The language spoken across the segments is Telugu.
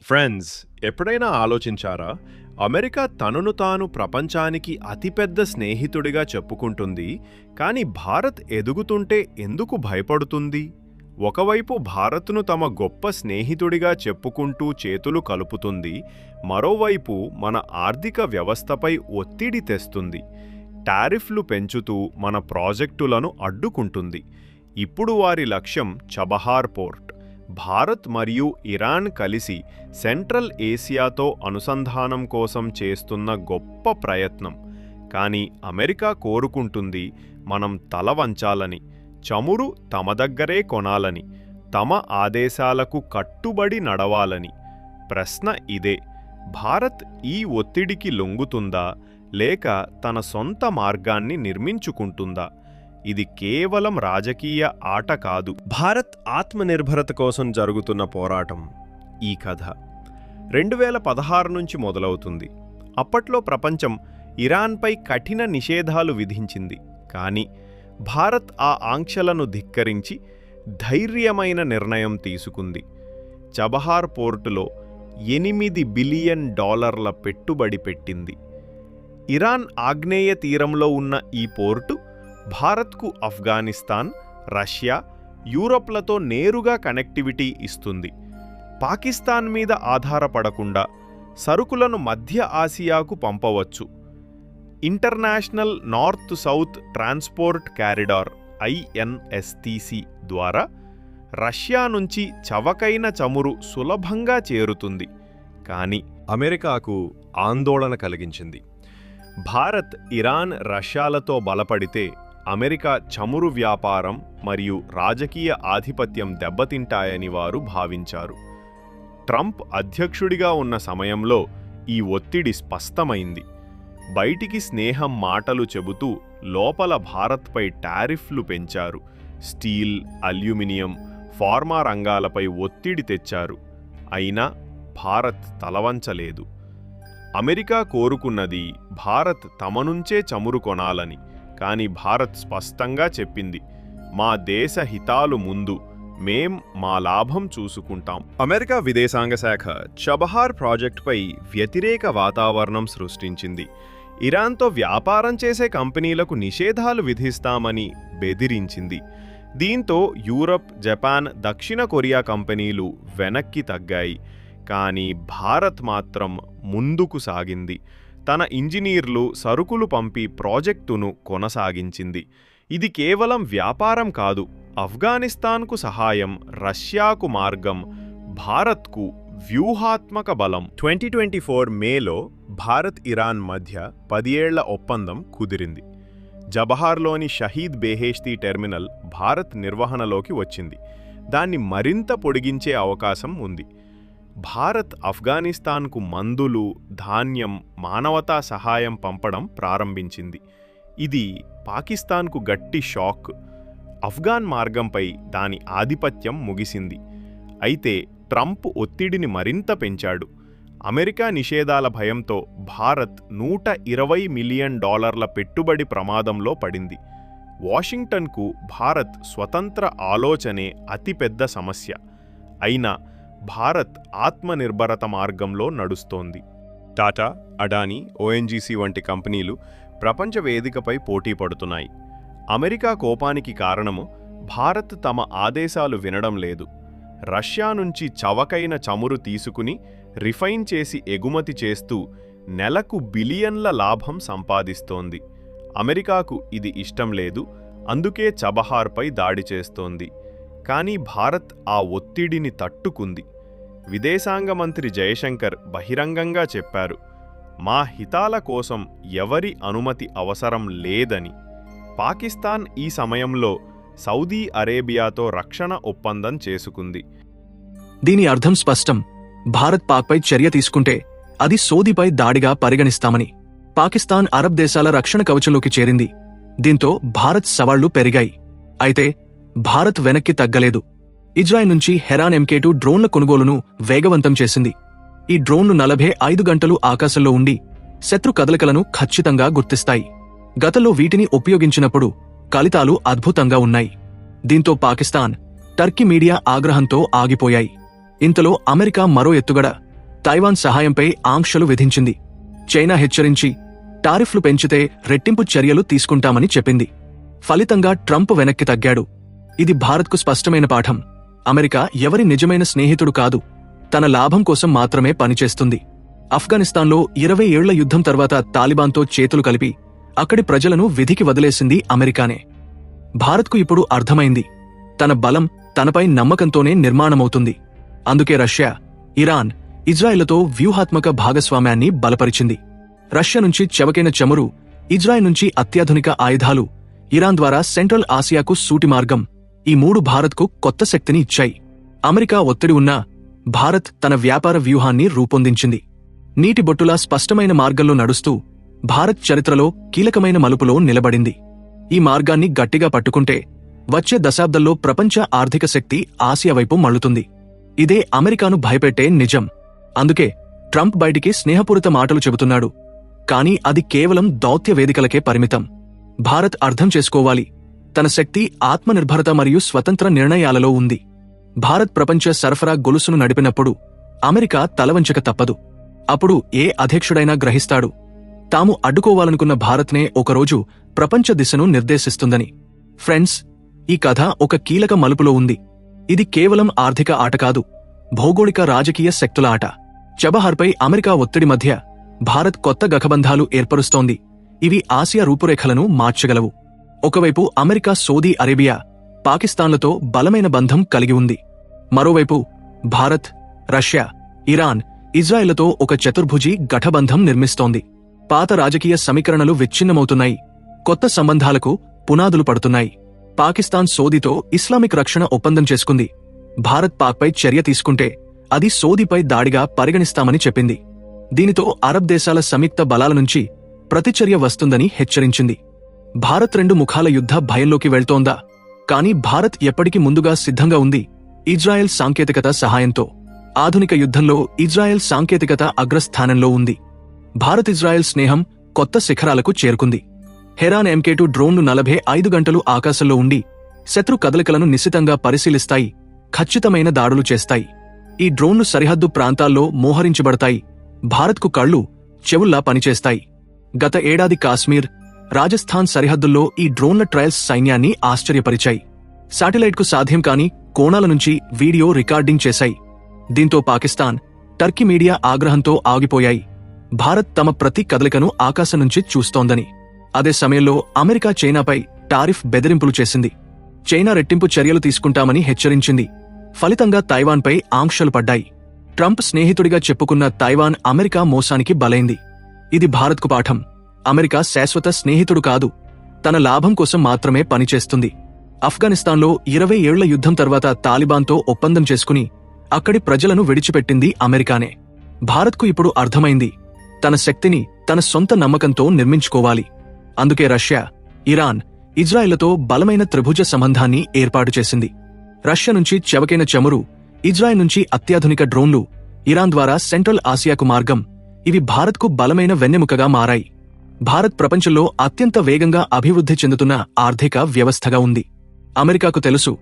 ఫ్రెండ్స్, ఎప్పుడైనా ఆలోచించారా? అమెరికా తనను తాను ప్రపంచానికి అతిపెద్ద స్నేహితుడిగా చెప్పుకుంటుంది, కానీ భారత్ ఎదుగుతుంటే ఎందుకు భయపడుతుంది? ఒకవైపు భారత్ను తమ గొప్ప స్నేహితుడిగా చెప్పుకుంటూ చేతులు కలుపుతుంది, మరోవైపు మన ఆర్థిక వ్యవస్థపై ఒత్తిడి తెస్తుంది. టారిఫ్లు పెంచుతూ మన ప్రాజెక్టులను అడ్డుకుంటుంది. ఇప్పుడు వారి లక్ష్యం చబహార్ పోర్ట్. భారత్ మరియు ఇరాన్ కలిసి సెంట్రల్ ఏసియాతో అనుసంధానం కోసం చేస్తున్న గొప్ప ప్రయత్నం. కానీ అమెరికా కోరుకుంటుంది మనం తల వంచాలని, చమురు తమ దగ్గరే కొనాలని, తమ ఆదేశాలకు కట్టుబడి నడవాలని. ప్రశ్న ఇదే: భారత్ ఈ ఒత్తిడికి లొంగుతుందా, లేక తన సొంత మార్గాన్ని నిర్మించుకుంటుందా? ఇది కేవలం రాజకీయ ఆట కాదు, భారత్ ఆత్మనిర్భరత కోసం జరుగుతున్న పోరాటం. ఈ కథ 2016 నుంచి మొదలవుతుంది. అప్పట్లో ప్రపంచం ఇరాన్పై కఠిన నిషేధాలు విధించింది. కానీ భారత్ ఆ ఆంక్షలను ధిక్కరించి ధైర్యమైన నిర్ణయం తీసుకుంది. చబహార్ పోర్టులో $8 బిలియన్ పెట్టుబడి పెట్టింది. ఇరాన్ ఆగ్నేయ తీరంలో ఉన్న ఈ పోర్టు భారత్కు ఆఫ్ఘనిస్తాన్, రష్యా, యూరప్లతో నేరుగా కనెక్టివిటీ ఇస్తుంది. పాకిస్తాన్ మీద ఆధారపడకుండా సరుకులను మధ్య ఆసియాకు పంపవచ్చు. International north south transport corridor INSTC ద్వారా రష్యా నుంచి చవకైన చమురు సులభంగా చేరుతుంది. కానీ అమెరికాకు ఆందోళన కలిగించింది. భారత్, ఇరాన్, రష్యాలతో బలపడితే అమెరికా చమురు వ్యాపారం మరియు రాజకీయ ఆధిపత్యం దెబ్బతింటాయని వారు భావించారు. ట్రంప్ అధ్యక్షుడిగా ఉన్న సమయంలో ఈ ఒత్తిడి స్పష్టమైంది. బయటికి స్నేహం మాటలు చెబుతూ లోపల భారత్పై టారిఫ్లు పెంచారు. స్టీల్, అల్యూమినియం, ఫార్మా రంగాలపై ఒత్తిడి తెచ్చారు. అయినా భారత్ తలవంచలేదు. అమెరికా కోరుకున్నది భారత్ తమ నుంచే చమురు కొనాలని. కానీ భారత్ స్పష్టంగా చెప్పింది, మా దేశ హితాలు ముందు, మేం మా లాభం చూసుకుంటాం. అమెరికా విదేశాంగ శాఖ చబహార్ ప్రాజెక్టుపై వ్యతిరేక వాతావరణం సృష్టించింది. ఇరాన్తో వ్యాపారం చేసే కంపెనీలకు నిషేధాలు విధిస్తామని బెదిరించింది. దీంతో యూరప్, జపాన్, దక్షిణ కొరియా కంపెనీలు వెనక్కి తగ్గాయి. కానీ భారత్ మాత్రం ముందుకు సాగింది. తన ఇంజనీర్లు, సరుకులు పంపి ప్రాజెక్టును కొనసాగించింది. ఇది కేవలం వ్యాపారం కాదు, ఆఫ్ఘనిస్తాన్కు సహాయం, రష్యాకు మార్గం, భారత్కు వ్యూహాత్మక బలం. 2024 మేలో భారత్, ఇరాన్ మధ్య 10 ఏళ్ల ఒప్పందం కుదిరింది. జబహార్లోని షహీద్ బెహెష్తీ టెర్మినల్ భారత్ నిర్వహణలోకి వచ్చింది. దాన్ని మరింత పొడిగించే అవకాశం ఉంది. భారత్ ఆఫ్ఘనిస్తాన్కు మందులు, ధాన్యం, మానవతా సహాయం పంపడం ప్రారంభించింది. ఇది పాకిస్తాన్కు గట్టి షాక్. ఆఫ్ఘాన్ మార్గంపై దాని ఆధిపత్యం ముగిసింది. అయితే ట్రంప్ ఒత్తిడిని మరింత పెంచాడు. అమెరికా నిషేధాల భయంతో భారత్ $120 మిలియన్ పెట్టుబడి ప్రమాదంలో పడింది. వాషింగ్టన్కు భారత్ స్వతంత్ర ఆలోచనే అతిపెద్ద సమస్య. అయినా భారత్ ఆత్మనిర్భరత మార్గంలో నడుస్తోంది. టాటా, అడానీ, ONGC వంటి కంపెనీలు ప్రపంచ వేదికపై పోటీ పడుతున్నాయి. అమెరికా కోపానికి కారణము భారత్ తమ ఆదేశాలు వినడం లేదు. రష్యా నుంచి చవకైన చమురు తీసుకుని రిఫైన్ చేసి ఎగుమతి చేస్తూ నెలకు బిలియన్ల లాభం సంపాదిస్తోంది. అమెరికాకు ఇది ఇష్టం లేదు. అందుకే చబహార్పై దాడి చేస్తోంది. కానీ భారత్ ఆ ఒత్తిడిని తట్టుకుంది. విదేశాంగ మంత్రి జయశంకర్ బహిరంగంగా చెప్పారు, మా హితాల కోసం ఎవరి అనుమతి అవసరం లేదని. పాకిస్తాన్ ఈ సమయంలో సౌదీ అరేబియాతో రక్షణ ఒప్పందం చేసుకుంది. దీని అర్థం స్పష్టం: భారత్ పాక్పై చర్య తీసుకుంటే అది సౌదీపై దాడిగా పరిగణిస్తామని. పాకిస్తాన్ అరబ్ దేశాల రక్షణ కవచంలోకి చేరింది. దీంతో భారత్ సవాళ్లు పెరిగాయి. అయితే భారత్ వెనక్కి తగ్గలేదు. ఇజ్రాయెల్ నుంచి హెరాన్ MK2 డ్రోన్ల కొనుగోలును వేగవంతం చేసింది. ఈ డ్రోన్లు 45 గంటలు ఆకాశంలో ఉండి శత్రు కదలికలను ఖచ్చితంగా గుర్తిస్తాయి. గతంలో వీటిని ఉపయోగించినప్పుడు ఫలితాలు అద్భుతంగా ఉన్నాయి. దీంతో పాకిస్తాన్, టర్కీ మీడియా ఆగ్రహంతో ఆగిపోయాయి. ఇంతలో అమెరికా మరో ఎత్తుగడ తైవాన్ సహాయంపై ఆంక్షలు విధించింది. చైనా హెచ్చరించి టారిఫ్లు పెంచితే రెట్టింపు చర్యలు తీసుకుంటామని చెప్పింది. ఫలితంగా ట్రంప్ వెనక్కి తగ్గాడు. ఇది భారత్కు స్పష్టమైన పాఠం. అమెరికా ఎవరి నిజమైన స్నేహితుడు కాదు, తన లాభం కోసం మాత్రమే పనిచేస్తుంది. ఆఫ్ఘనిస్తాన్లో 20 ఏళ్ల యుద్ధం తర్వాత తాలిబాన్తో చేతులు కలిపి అక్కడి ప్రజలను విధికి వదిలేసింది అమెరికానే. భారత్కు ఇప్పుడు అర్థమైంది, తన బలం తనపై నమ్మకంతోనే నిర్మాణమవుతుంది. అందుకే రష్యా, ఇరాన్, ఇజ్రాయెల్తో వ్యూహాత్మక భాగస్వామ్యాన్ని బలపరిచింది. రష్యా నుంచి చవకైన చమురు, ఇజ్రాయెల్ నుంచి అత్యాధునిక ఆయుధాలు, ఇరాన్ ద్వారా సెంట్రల్ ఆసియాకు సూటి మార్గం, ఈ మూడు భారత్కు కొత్త శక్తిని ఇచ్చాయి. అమెరికా ఒత్తిడి ఉన్నా భారత్ తన వ్యాపార వ్యూహాన్ని రూపొందించింది. నీటి బొట్టులా స్పష్టమైన మార్గంలో నడుస్తూ భారత్ చరిత్రలో కీలకమైన మలుపులో నిలబడింది. ఈ మార్గాన్ని గట్టిగా పట్టుకుంటే వచ్చే దశాబ్దంలో ప్రపంచ ఆర్థిక శక్తి ఆసియా వైపు మళ్లుతుంది. ఇదే అమెరికాను భయపెట్టే నిజం. అందుకే ట్రంప్ బయటికి స్నేహపూరిత మాటలు చెబుతున్నాడు, కానీ అది కేవలం దౌత్య వేదికలకే పరిమితం. భారత్ అర్థం చేసుకోవాలి, తన శక్తి ఆత్మనిర్భరత మరియు స్వతంత్ర నిర్ణయాలలో ఉంది. భారత్ ప్రపంచ సరఫరా గొలుసును నడిపినప్పుడు అమెరికా తలవంచక తప్పదు. అప్పుడు ఏ అధ్యక్షుడైనా గ్రహిస్తాడు, తాము అడ్డుకోవాలనుకున్న భారత్నే ఒకరోజు ప్రపంచ దిశను నిర్దేశిస్తుందని. ఫ్రెండ్స్, ఈ కథ ఒక కీలక మలుపులో ఉంది. ఇది కేవలం ఆర్థిక ఆట కాదు, భౌగోళిక రాజకీయ శక్తుల ఆట. చబహార్పై అమెరికా ఒత్తిడి మధ్య భారత్ కొత్త గఠబంధాలు ఏర్పరుస్తోంది. ఇవి ఆసియా రూపురేఖలను మార్చగలవు. ఒకవైపు అమెరికా సౌదీ అరేబియా, పాకిస్తాన్లతో బలమైన బంధం కలిగి ఉంది. మరోవైపు భారత్, రష్యా, ఇరాన్, ఇజ్రాయెల్తో ఒక చతుర్భుజి గఠబంధం నిర్మిస్తోంది. పాత రాజకీయ సమీకరణలు విచ్ఛిన్నమవుతున్నాయి, కొత్త సంబంధాలకు పునాదులు పడుతున్నాయి. పాకిస్తాన్ సౌదీతో ఇస్లామిక్ రక్షణ ఒప్పందం చేసుకుంది. భారత్ పాక్పై చర్య తీసుకుంటే అది సౌదీపై దాడిగా పరిగణిస్తామని చెప్పింది. దీనితో అరబ్ దేశాల సంయుక్త బలాల నుంచి ప్రతిచర్య వస్తుందని హెచ్చరించింది. భారత్ రెండు ముఖాల యుద్ధ భయంలోకి వెళ్తోందా? కానీ భారత్ ఎప్పటికీ ముందుగా సిద్ధంగా ఉంది, ఇజ్రాయెల్ సాంకేతికత సహాయంతో. ఆధునిక యుద్ధంలో ఇజ్రాయెల్ సాంకేతికత అగ్రస్థానంలో ఉంది. భారత్ ఇజ్రాయెల్ స్నేహం కొత్త శిఖరాలకు చేరుకుంది. హెరాన్ MK2 డ్రోన్లు 45 గంటలు ఆకాశంలో ఉండి శత్రు కదలికలను నిశితంగా పరిశీలిస్తాయి, ఖచ్చితమైన దాడులు చేస్తాయి. ఈ డ్రోన్లు సరిహద్దు ప్రాంతాల్లో మోహరించబడతాయి, భారత్కు కళ్ళు చెవుల్లా పనిచేస్తాయి. గత ఏడాది కాశ్మీర్, రాజస్థాన్ సరిహద్దుల్లో ఈ డ్రోన్ల ట్రయల్స్ సైన్యాన్ని ఆశ్చర్యపరిచాయి. శాటిలైట్కు సాధ్యం కాని కోణాల నుంచి వీడియో రికార్డింగ్ చేశాయి. దీంతో పాకిస్తాన్, టర్కీ మీడియా ఆగ్రహంతో ఆగిపోయాయి, భారత్ తమ ప్రతి కదలికను ఆకాశం నుంచి చూస్తోందని. అదే సమయంలో అమెరికా చైనాపై టారిఫ్ బెదిరింపులు చేసింది. చైనా రెట్టింపు చర్యలు తీసుకుంటామని హెచ్చరించింది. ఫలితంగా తైవాన్పై ఆంక్షలు పడ్డాయి. ట్రంప్ స్నేహితుడిగా చెప్పుకున్న తైవాన్ అమెరికా మోసానికి బలైంది. ఇది భారత్కు పాఠం. అమెరికా శాశ్వత స్నేహితుడు కాదు, తన లాభం కోసం మాత్రమే పనిచేస్తుంది. ఆఫ్ఘనిస్తాన్లో 20 ఏళ్ల యుద్ధం తర్వాత తాలిబాన్తో ఒప్పందం చేసుకుని అక్కడి ప్రజలను విడిచిపెట్టింది అమెరికానే. భారత్కు ఇప్పుడు అర్థమైంది, తన శక్తిని తన సొంత నమ్మకంతో నిర్మించుకోవాలి. అందుకే రష్యా, ఇరాన్, ఇజ్రాయెల్తో బలమైన త్రిభుజ సంబంధాన్ని ఏర్పాటు చేసింది. రష్యా నుంచి చవకైన చమురు, ఇజ్రాయెల్ నుంచి అత్యాధునిక డ్రోన్లు, ఇరాన్ ద్వారా సెంట్రల్ ఆసియాకు మార్గం, ఇవి భారత్కు బలమైన వెన్నెముకగా మారాయి. భారత్ ప్రపంచంలో అత్యంత వేగంగా అభివృద్ధి చెందుతున్న ఆర్థిక వ్యవస్థగా ఉంది. అమెరికాకు తెలుసు,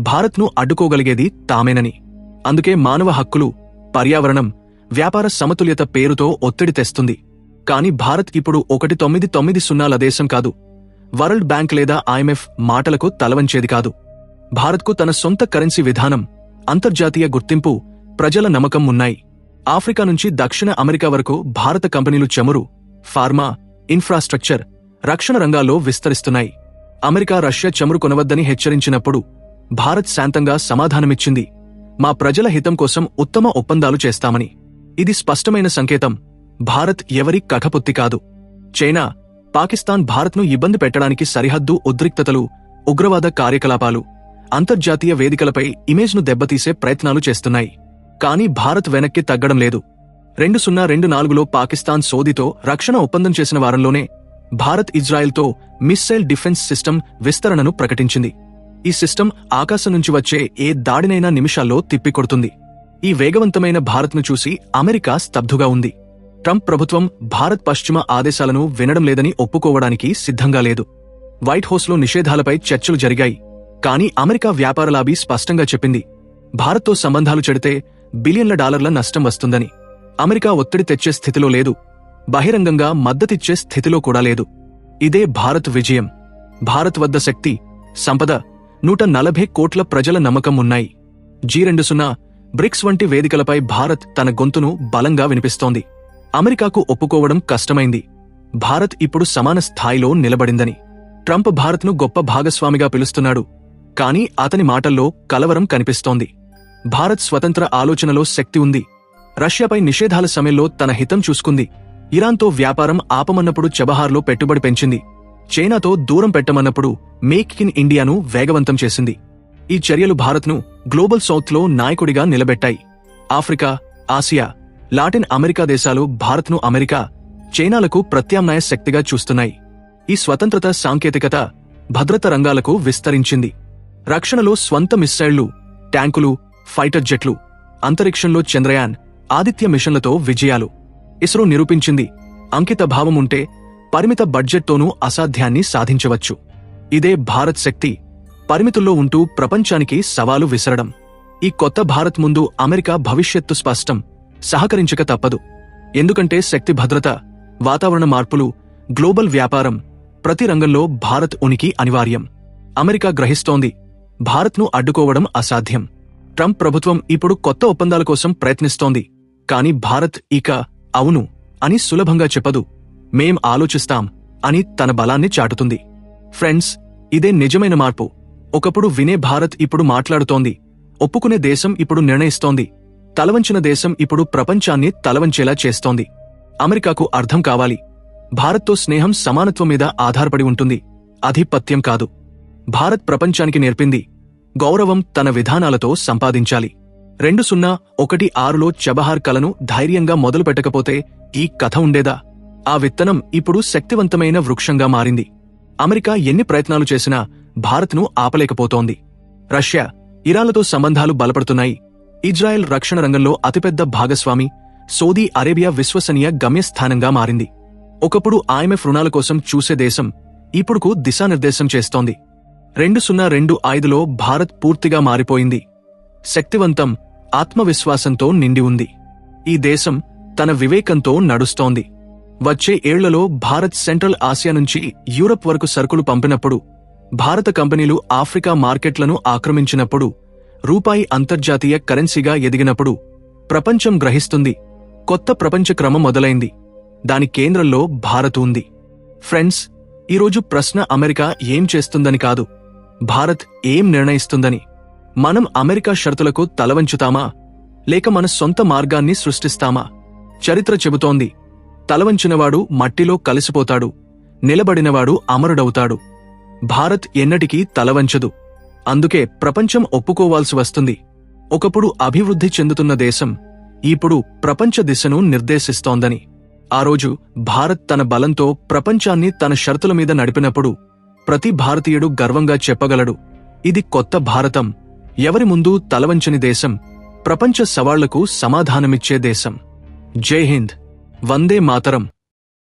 భారత్ను అడ్డుకోగలిగేది తామేనని. అందుకే మానవ హక్కులు, పర్యావరణం, వ్యాపార సమతుల్యత పేరుతో ఒత్తిడి తెస్తుంది. కాని భారత్ ఇప్పుడు 1990 దేశం కాదు, వరల్డ్ బ్యాంక్ లేదా IMF మాటలకు తలవంచేది కాదు. భారత్కు తన సొంత కరెన్సీ విధానం, అంతర్జాతీయ గుర్తింపు, ప్రజల నమ్మకం ఉన్నాయి. ఆఫ్రికా నుంచి దక్షిణ అమెరికా వరకు భారత కంపెనీలు చమురు, ఫార్మా, ఇన్ఫ్రాస్ట్రక్చర్, రక్షణ రంగాల్లో విస్తరిస్తున్నాయి. అమెరికా రష్యా చమురు కొనవద్దని హెచ్చరించినప్పుడు భారత్ శాంతంగా సమాధానమిచ్చింది, మా ప్రజల హితం కోసం ఉత్తమ ఒప్పందాలు చేస్తామని. ఇది స్పష్టమైన సంకేతం, భారత్ ఎవరి కఠపుత్తి కాదు. చైనా, పాకిస్తాన్ భారత్ను ఇబ్బంది పెట్టడానికి సరిహద్దు ఉద్రిక్తతలు, ఉగ్రవాద కార్యకలాపాలు, అంతర్జాతీయ వేదికలపై ఇమేజ్ను దెబ్బతీసే ప్రయత్నాలు చేస్తున్నాయి. కానీ భారత్ వెనక్కి తగ్గడం లేదు. 2024లో పాకిస్తాన్ సౌదీతో రక్షణ ఒప్పందం చేసిన వారంలోనే భారత్ ఇజ్రాయెల్తో మిస్సైల్ డిఫెన్స్ సిస్టమ్ విస్తరణను ప్రకటించింది. ఈ సిస్టమ్ ఆకాశం నుంచి వచ్చే ఏ దాడినైనా నిమిషాల్లో తిప్పికొడుతుంది. ఈ వేగవంతమైన భారత్ను చూసి అమెరికా స్తబ్దుగా ఉంది. ట్రంప్ ప్రభుత్వం భారత్ పశ్చిమ ఆదేశాలను వినడం లేదని ఒప్పుకోవడానికి సిద్ధంగా లేదు. వైట్ హౌస్లో నిషేధాలపై చర్చలు జరిగాయి. కానీ అమెరికా వ్యాపార లాబీ స్పష్టంగా చెప్పింది, భారత్తో సంబంధాలు చెడితే $బిలియన్ల నష్టం వస్తుందని. అమెరికా ఒత్తిడి తెచ్చే స్థితిలో లేదు, బహిరంగంగా మద్దతిచ్చే స్థితిలో కూడా లేదు. ఇదే భారత్ విజయం. భారత్ వద్ద శక్తి, సంపద, 140 కోట్ల ప్రజల నమ్మకం ఉన్నాయి. G20, బ్రిక్స్ వంటి వేదికలపై భారత్ తన గొంతును బలంగా వినిపిస్తోంది. అమెరికాకు ఒప్పుకోవడం కష్టమైంది. భారత్ ఇప్పుడు సమాన స్థాయిలో నిలబడిందని. ట్రంప్ భారత్ను గొప్ప భాగస్వామిగా పిలుస్తున్నాడు, కానీ అతని మాటల్లో కలవరం కనిపిస్తోంది. భారత్ స్వతంత్ర ఆలోచనలో శక్తి ఉంది. రష్యాపై నిషేధాల సమయంలో తన హితం చూసుకుంది. ఇరాన్తో వ్యాపారం ఆపమన్నప్పుడు చబహార్లో పెట్టుబడి పెంచింది. చైనాతో దూరం పెట్టమన్నప్పుడు మేక్ ఇన్ ఇండియాను వేగవంతం చేసింది. ఈ చర్యలు భారత్ను గ్లోబల్ సౌత్లో నాయకుడిగా నిలబెట్టాయి. ఆఫ్రికా, ఆసియా, లాటిన్ అమెరికా దేశాలు భారత్ను అమెరికా, చైనాలకు ప్రత్యామ్నాయ శక్తిగా చూస్తున్నాయి. ఈ స్వతంత్రత సాంకేతికత, భద్రత రంగాలకు విస్తరించింది. రక్షణలో స్వంత మిస్సైళ్లు, ట్యాంకులు, ఫైటర్ జెట్లు, అంతరిక్షంలో చంద్రయాన్, ఆదిత్య మిషన్లతో విజయాలు. ఇస్రో నిరూపించింది, అంకిత భావముంటే పరిమిత బడ్జెట్తోనూ అసాధ్యాన్ని సాధించవచ్చు. ఇదే భారత్ శక్తి, పరిమితుల్లో ఉంటూ ప్రపంచానికి సవాలు విసరడం. ఈ కొత్త భారత్ ముందు అమెరికా భవిష్యత్తు స్పష్టం, సహకరించక తప్పదు. ఎందుకంటే శక్తి, భద్రత, వాతావరణ మార్పులు, గ్లోబల్ వ్యాపారం, ప్రతి రంగంలో భారత్ ఉనికి అనివార్యం. అమెరికా గ్రహిస్తోంది, భారత్ను అడ్డుకోవడం అసాధ్యం. ట్రంప్ ప్రభుత్వం ఇప్పుడు కొత్త ఒప్పందాల కోసం ప్రయత్నిస్తోంది, కాని భారత్ ఇక అవును అని సులభంగా చెప్పదు. మేం ఆలోచిస్తాం అని తన బలాన్ని చాటుతుంది. ఫ్రెండ్స్, ఇదే నిజమైన మార్పు. ఒకప్పుడు వినే భారత్ ఇప్పుడు మాట్లాడుతోంది. ఒప్పుకునే దేశం ఇప్పుడు నిర్ణయిస్తోంది. తలవంచిన దేశం ఇప్పుడు ప్రపంచాన్ని తలవంచేలా చేస్తోంది. అమెరికాకు అర్థం కావాలి, భారత్తో స్నేహం సమానత్వం మీద ఆధారపడి ఉంటుంది, ఆధిపత్యం కాదు. భారత్ ప్రపంచానికి నేర్పింది, గౌరవం తన విధానాలతో సంపాదించాలి. 2016లో చబహార్ కలను ధైర్యంగా మొదలుపెట్టకపోతే ఈ కథ ఉండేదా? ఆ విత్తనం ఇప్పుడు శక్తివంతమైన వృక్షంగా మారింది. అమెరికా ఎన్ని ప్రయత్నాలు చేసినా భారత్ను ఆపలేకపోతోంది. రష్యా, ఇరాన్లతో సంబంధాలు బలపడుతున్నాయి. ఇజ్రాయెల్ రక్షణ రంగంలో అతిపెద్ద భాగస్వామి. సౌదీ అరేబియా విశ్వసనీయ గమ్యస్థానంగా మారింది. ఒకప్పుడు IMF రుణాల కోసం చూసే దేశం ఇప్పుడుకు దిశానిర్దేశం చేస్తోంది. 2025లో భారత్ పూర్తిగా మారిపోయింది. శక్తివంతం, ఆత్మవిశ్వాసంతో నిండి ఉంది. ఈ దేశం తన వివేకంతో నడుస్తోంది. వచ్చే ఏళ్లలో భారత్ సెంట్రల్ ఆసియా నుంచి యూరప్ వరకు సరుకులు పంపినప్పుడు, భారత కంపెనీలు ఆఫ్రికా మార్కెట్లను ఆక్రమించినప్పుడు, రూపాయి అంతర్జాతీయ కరెన్సీగా ఎదిగినప్పుడు ప్రపంచం గ్రహిస్తుంది, కొత్త ప్రపంచ క్రమం మొదలైంది. దాని కేంద్రంలో భారత్ ఉంది. ఫ్రెండ్స్, ఈరోజు ప్రశ్న అమెరికా ఏం చేస్తుందని కాదు, భారత్ ఏం నిర్ణయిస్తుందని. మనం అమెరికా షరతులకు తలవంచుతామా, లేక మన సొంత మార్గాన్ని సృష్టిస్తామా? చరిత్ర చెబుతోంది, తలవంచినవాడు మట్టిలో కలిసిపోతాడు, నిలబడినవాడు అమరుడవుతాడు. భారత్ ఎన్నటికీ తలవంచదు. అందుకే ప్రపంచం ఒప్పుకోవాల్సి వస్తుంది. ఒకప్పుడు అభివృద్ధి చెందుతున్న దేశం ఇప్పుడు ప్రపంచ దిశను నిర్దేశిస్తోందని. ఆ రోజు భారత్ తన బలంతో ప్రపంచాన్ని తన షరతుల మీద నడిపినప్పుడు ప్రతి భారతీయుడు గర్వంగా చెప్పగలడు, ఇది కొత్త భారతం, ఎవరి ముందు తలవంచని దేశం, ప్రపంచ సవాళ్లకు సమాధానమిచ్చే దేశం. జై హింద్, వందే మాతరం.